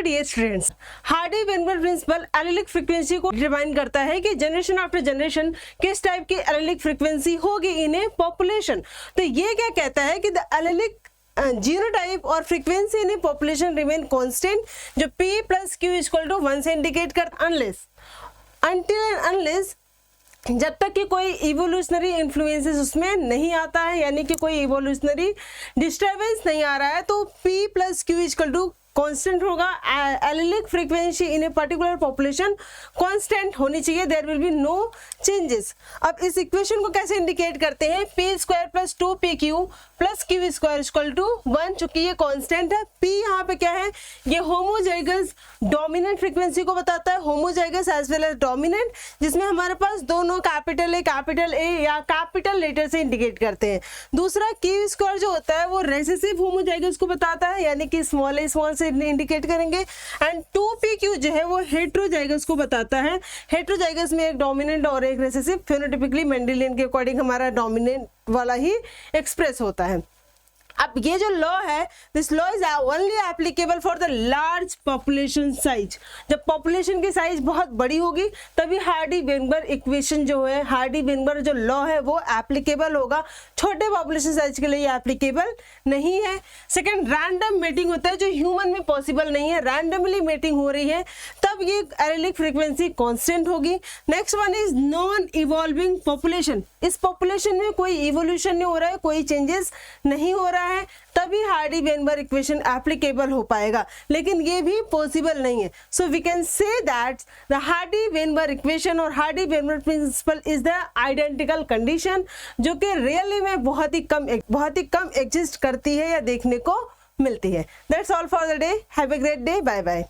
Dear students, Hardy Weinberg principle allelic frequency को determine करता है कि जनरेशन आफ्टर जनरेशन किस टाइप की एलिलिक फ्रीक्वेंसी होगी इन ए पॉपुलेशन। तो ये क्या कहता है कि द एलिलिक जीनोटाइप और frequency in a population remain constant, जो p plus q equal to 1 से इंडिकेट करता अनटिल एंड अनलेस जब तक कि कोई इवोल्यूशनरी इन्फ्लुएंसेस उसमें नहीं आता है, यानी कि कोई इवोल्यूशनरी डिस्टर्बेंस नहीं आ रहा है, तो p plus q equal to constant होगा। Allelic frequency in a particular population constant होनी चाहिए, there will be no changes. अब इस इक्वेशन को कैसे इंडिकेट करते हैं? p square plus 2pq plus q square equal to 1, चूंकि ये कांस्टेंट है। p यहाँ पे क्या है? ये होमोजाइगस डोमिनेंट फ्रीक्वेंसी को बताता है, homozygous as well as dominant, जिसमें हमारे पास दोनों कैपिटल ए या कैपिटल लेटर से इंडिकेट करते हैं। दूसरा क्यू स्क्वायर जो होता है वो रेसेसिव होमोजाइगस को बताता है, यानी कि स्मॉल से इंडिकेट करेंगे। एंड 2pq जो है वो हेट्रोजाइगस को बताता है। हेट्रोजाइगस में एक डोमिनेंट और एक रेसेसिव, फेनोटाइपिकली मेंडेलियन के अकॉर्डिंग हमारा डोमिनेंट वाला ही एक्सप्रेस होता है। अब ये जो लॉ है, this law is only applicable for the large population size. जब पॉपुलेशन की साइज बहुत बड़ी होगी तभी हार्डी-वेनबर्ग इक्वेशन जो है, हार्डी-वेनबर्ग जो लॉ है वो एप्लीकेबल होगा। छोटे पॉपुलेशन साइज के लिए ये एप्लीकेबल नहीं है। सेकंड, रैंडम मेटिंग होता है जो ह्यूमन में पॉसिबल नहीं है, रैंडमली मेटिंग हो रही है तब ये एलिलिक फ्रीक्वेंसी कांस्टेंट होगी। Next one is non evolving population. इस पॉपुलेशन में कोई इवोल्यूशन नहीं हो रहा है, कोई चेंजेस नहीं हो रहा है, तभी हार्डी-वेनबर्ग इक्वेशन एप्लीकेबल हो पाएगा, लेकिन ये भी पॉसिबल नहीं है। So we can say that the Hardy Weinberg equation और Hardy Weinberg principle is the identical condition, जो कि रियली में बहुत ही कम एग्जिस्ट करती है या देखने को मिलती है। That's all for the day. Have a great day. Bye bye.